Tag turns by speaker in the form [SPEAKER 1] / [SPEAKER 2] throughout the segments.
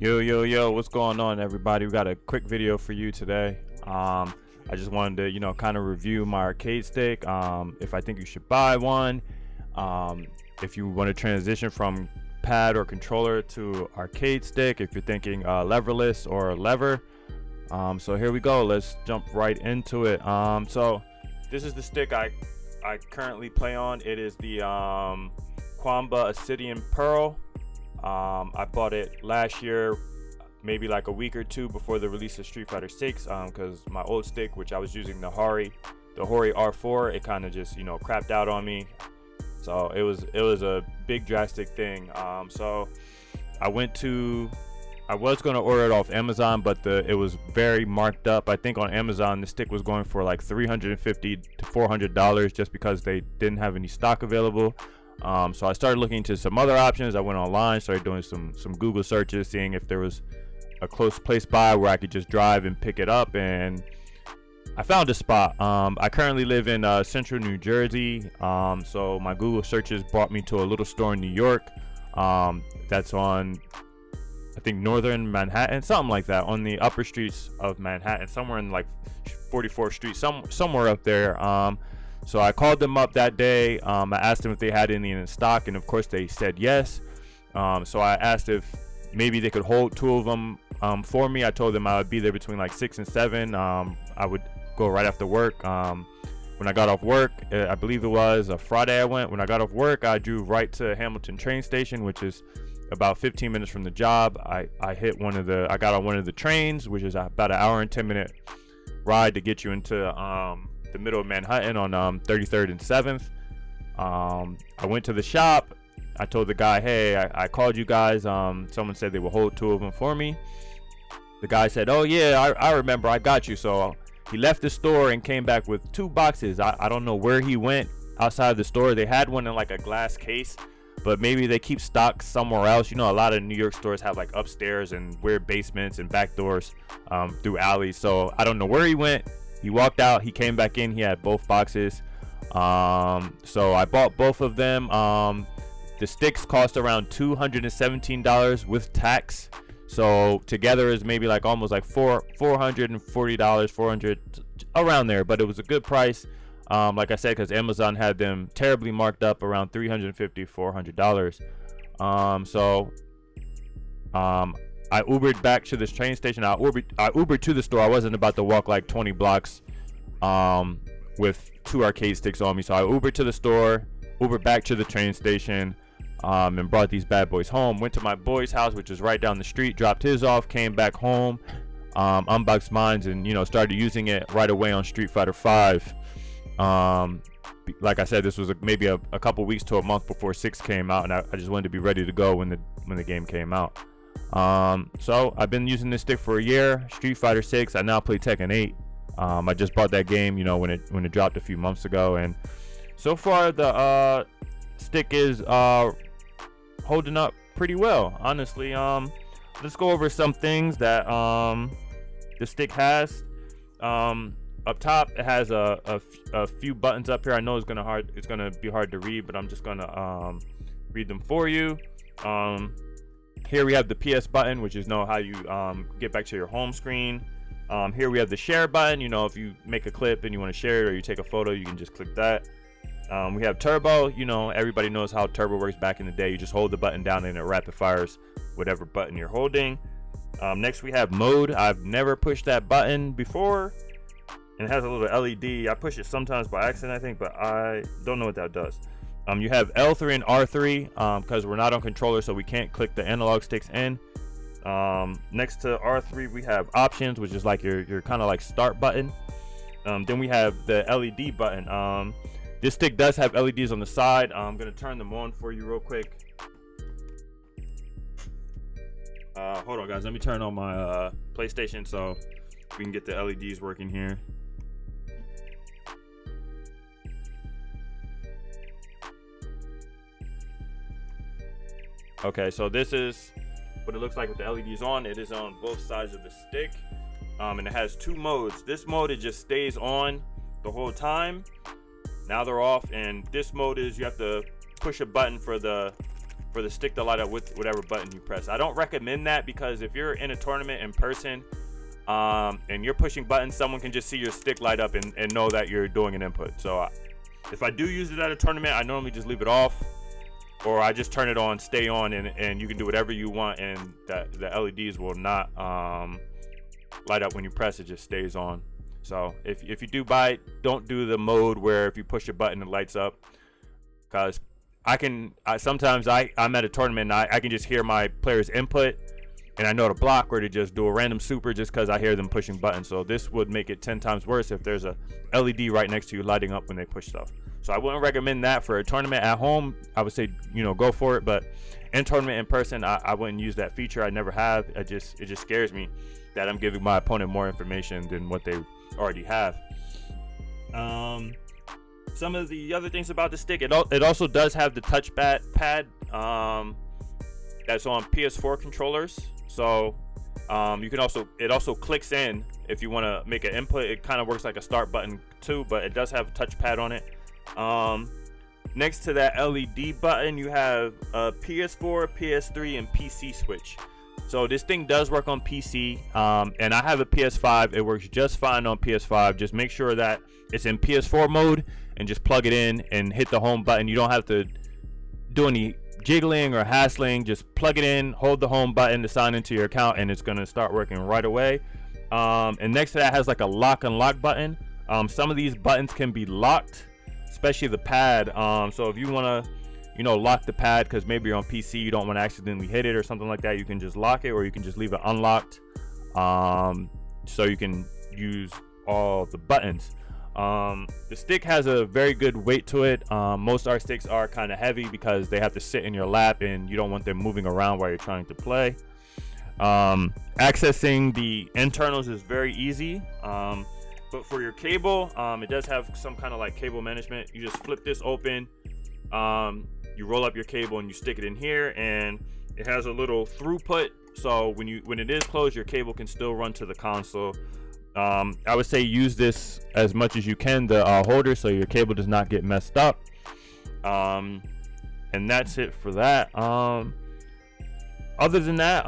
[SPEAKER 1] Yo, what's going on, everybody? We got a quick video for you today. I just wanted to, kind of review my arcade stick. If I think you should buy one. If you want to transition from pad or controller to arcade stick, if you're thinking leverless or lever. So here we go. Let's jump right into it. So this is the stick I currently play on. It is the Qanba Obsidian Pearl. I bought it last year, maybe like a week or two before the release of Street Fighter 6, because my old stick, which I was using the Hori R4, it kind of just crapped out on me. So it was a big drastic thing. So I was going to order it off Amazon, but it was very marked up. I think on Amazon the stick was going for like $350 to $400 just because they didn't have any stock available. So I started looking into some other options. I went online, started doing some Google searches, seeing if there was a close place by where I could just drive and pick it up, and I found a spot. I currently live in central New Jersey, so my Google searches brought me to a little store in New York that's on, I think, northern Manhattan, something like that, on the upper streets of Manhattan, somewhere in like 44th Street, somewhere up there. So I called them up that day. I asked them if they had any in stock, and of course they said yes. So I asked if maybe they could hold two of them for me. I told them I would be there between like 6 and 7. I would go right after work. When I got off work, I believe it was a Friday I went. When I got off work, I drove right to Hamilton train station, which is about 15 minutes from the job. I got on one of the trains, which is about an hour and 10-minute ride to get you into the middle of Manhattan on 33rd and 7th. I went to the shop. I told the guy, hey, I called you guys. Someone said they will hold two of them for me. The guy said, oh yeah, I remember, I got you. So he left the store and came back with 2 boxes. I don't know where he went outside of the store. They had one in like a glass case, but maybe they keep stock somewhere else. A lot of New York stores have like upstairs and weird basements and back doors through alleys. So I don't know where he went. He walked out, he came back in, he had both boxes. So I bought both of them. The sticks cost around $217 with tax. So together is maybe like almost like $440, 400 around there, but it was a good price. Like I said, because Amazon had them terribly marked up around $350, $400. I Ubered back to this train station. I Ubered to the store. I wasn't about to walk like 20 blocks with 2 arcade sticks on me. So I Ubered to the store, Ubered back to the train station, and brought these bad boys home. Went to my boy's house, which is right down the street, dropped his off, came back home, unboxed mine, and started using it right away on Street Fighter 5. Like I said, this was maybe a couple weeks to a month before 6 came out, and I just wanted to be ready to go when the game came out. So I've been using this stick for a year. Street Fighter 6. I now play Tekken 8. I just bought that game, when it dropped a few months ago, and so far the stick is holding up pretty well, honestly. Let's go over some things that the stick has. Up top, it has a few buttons up here. I know it's gonna be hard to read, but I'm just gonna read them for you. Here we have the PS button, which is how you get back to your home screen. Here we have the share button. If you make a clip and you want to share it, or you take a photo, you can just click that. We have turbo. Everybody knows how turbo works back in the day. You just hold the button down and it rapid fires whatever button you're holding. Next we have mode. I've never pushed that button before, and it has a little LED. I push it sometimes by accident, I think, but I don't know what that does. You have L3 and R3 because we're not on controller, so we can't click the analog sticks in. Next to R3 we have options, which is like your kind of like start button. Then we have the LED button. This stick does have LEDs on the side. I'm gonna turn them on for you real quick. Hold on, guys, let me turn on my PlayStation so we can get the LEDs working here. Okay, so this is what it looks like with the LEDs on. It is on both sides of the stick, and it has 2 modes. This mode, it just stays on the whole time. Now they're off, and this mode is you have to push a button for the for the stick to light up with whatever button you press. I don't recommend that because if you're in a tournament in person and you're pushing buttons, someone can just see your stick light up and know that you're doing an input. So if I do use it at a tournament, I normally just leave it off, or I just turn it on, stay on, and you can do whatever you want, and the LEDs will not light up when you press it, just stays on. So if you do buy it, don't do the mode where if you push a button it lights up, because sometimes I'm at a tournament and I can just hear my player's input and I know to block or to just do a random super just because I hear them pushing buttons. So this would make it 10 times worse if there's a LED right next to you lighting up when they push stuff. So I wouldn't recommend that for a tournament. At home, I would say, go for it, but in tournament in person, I wouldn't use that feature. I never have. It just scares me that I'm giving my opponent more information than what they already have. Some of the other things about the stick, it also does have the touchpad that's on PS4 controllers. So you can it also clicks in if you want to make an input. It kind of works like a start button too, but it does have a touchpad on it. Next to that LED button, you have a PS4, PS3, and PC switch. So this thing does work on PC, and I have a PS5. It works just fine on PS5. Just make sure that it's in PS4 mode and just plug it in and hit the home button. You don't have to do any jiggling or hassling. Just plug it in, hold the home button to sign into your account, and it's gonna start working right away. And next to that has like a lock unlock button. Some of these buttons can be locked, especially the pad. So if you want to lock the pad because maybe you're on PC, you don't want to accidentally hit it or something like that, you can just lock it, or you can just leave it unlocked, so you can use all the buttons. The stick has a very good weight to it. Most art sticks are kind of heavy because they have to sit in your lap and you don't want them moving around while you're trying to play. Accessing the internals is very easy, but for your cable, it does have some kind of like cable management. You just flip this open, you roll up your cable and you stick it in here, and it has a little throughput, so when it is closed, your cable can still run to the console. I would say use this as much as you can, the holder, so your cable does not get messed up. And that's it for that. Other than that,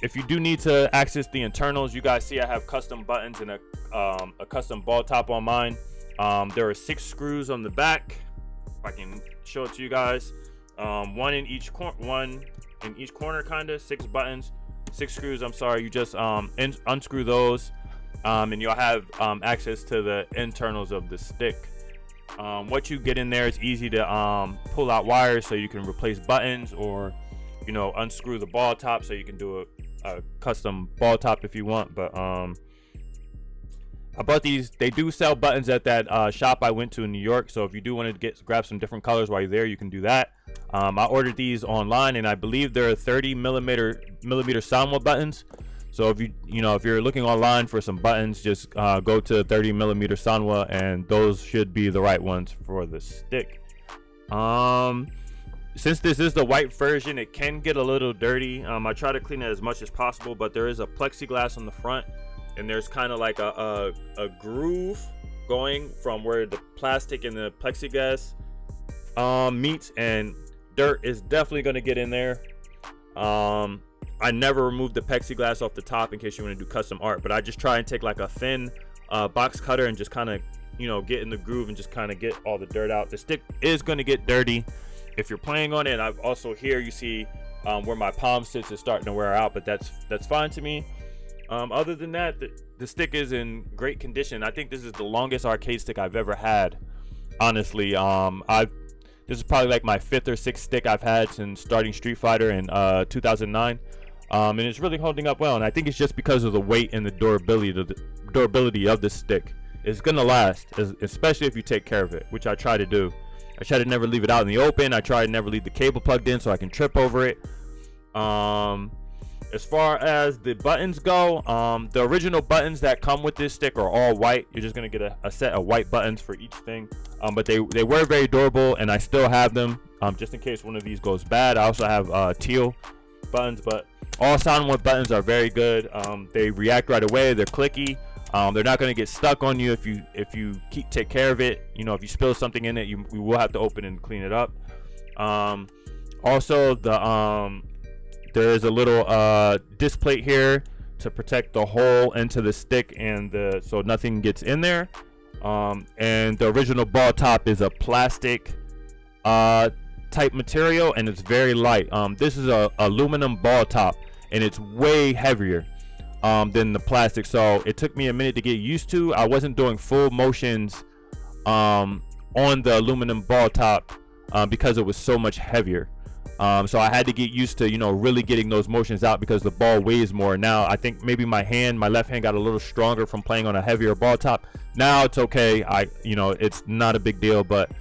[SPEAKER 1] if you do need to access the internals, you guys see I have custom buttons and a custom ball top on mine. There are 6 screws on the back. If I can show it to you guys, one in each corner, kind of 6 buttons, 6 screws. I'm sorry. You just unscrew those, and you'll have access to the internals of the stick. What you get in there is easy to pull out wires so you can replace buttons, or unscrew the ball top so you can do a custom ball top if you want. But I bought these. They do sell buttons at that shop I went to in New York, so if you do want to grab some different colors while you're there, you can do that. I ordered these online, and I believe they're 30 millimeter Sanwa buttons. So if you're looking online for some buttons, just go to 30 millimeter Sanwa, and those should be the right ones for the stick. Since this is the white version, it can get a little dirty. I try to clean it as much as possible, but there is a plexiglass on the front, and there's kind of like a groove going from where the plastic and the plexiglass meets, and dirt is definitely going to get in there. I never remove the plexiglass off the top in case you want to do custom art, but I just try and take like a thin box cutter and just kind of get in the groove and just kind of get all the dirt out. The stick is going to get dirty if you're playing on it, and I've also here you see where my palm sits is starting to wear out, but that's fine to me. Other than that, the stick is in great condition. I think this is the longest arcade stick I've ever had, honestly. This is probably like my 5th or 6th stick I've had since starting Street Fighter in 2009, and it's really holding up well. And I think it's just because of the weight and the durability of the stick. It's gonna last, especially if you take care of it, which I try to do. I try to never leave it out in the open. I try to never leave the cable plugged in so I can trip over it. As far as the buttons go, the original buttons that come with this stick are all white. You're just gonna get a set of white buttons for each thing, but they were very durable, and I still have them just in case one of these goes bad. I also have teal buttons, but all Soundwood buttons are very good. They react right away. They're clicky. They're not gonna get stuck on you if you take care of it. If you spill something in it, we will have to open and clean it up. Also, there is a little disc plate here to protect the hole into the stick and so nothing gets in there. And the original ball top is a plastic type material, and it's very light. This is a aluminum ball top, and it's way heavier than the plastic, so it took me a minute to get used to. I wasn't doing full motions on the aluminum ball top because it was so much heavier. So I had to get used to, you know, really getting those motions out because the ball weighs more. Now I think maybe my left hand got a little stronger from playing on a heavier ball top. Now it's okay. You know, it's not a big deal, but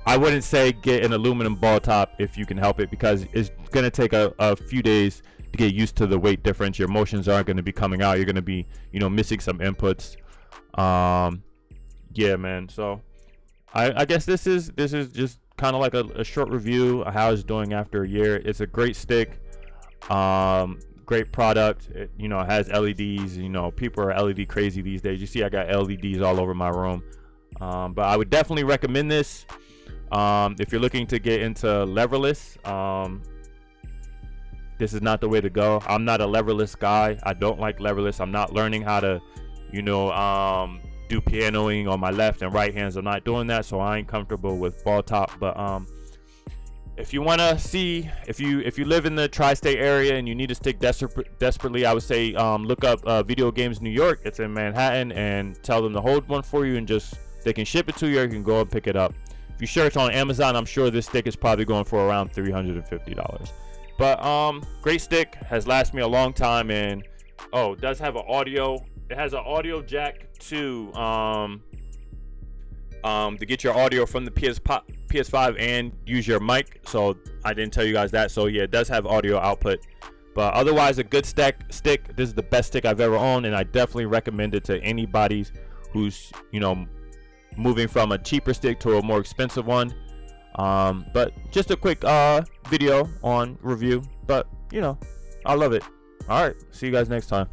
[SPEAKER 1] I wouldn't say get an aluminum ball top if you can help it, because it's gonna take a few days to get used to the weight difference. Your motions aren't going to be coming out. You're going to be, you know, missing some inputs. Yeah, man. So I guess this is just kind of like a short review of how it's doing after a year. It's a great stick, great product. It, you know, has LEDs. You know, people are LED crazy these days. You see I got LEDs all over my room. But I would definitely recommend this if you're looking to get into leverless. This is not the way to go. I'm not a leverless guy. I don't like leverless. I'm not learning how to, you know, do pianoing on my left and right hands. I'm not doing that, so I ain't comfortable with ball top. But if you want to see, if you live in the tri-state area and you need a stick desperately, I would say look up Video Games New York. It's in Manhattan, and tell them to hold one for you, and just they can ship it to you, or you can go and pick it up. If you search on Amazon, I'm sure this stick is probably going for around $350. But great stick, has lasted me a long time, and it does have an audio. It has an audio jack to get your audio from the PS5 and use your mic. So I didn't tell you guys that. So yeah, it does have audio output. But otherwise, a good stick. This is the best stick I've ever owned, and I definitely recommend it to anybody who's, you know, moving from a cheaper stick to a more expensive one. But just a quick video on review, but you know, I love it. All right, see you guys next time.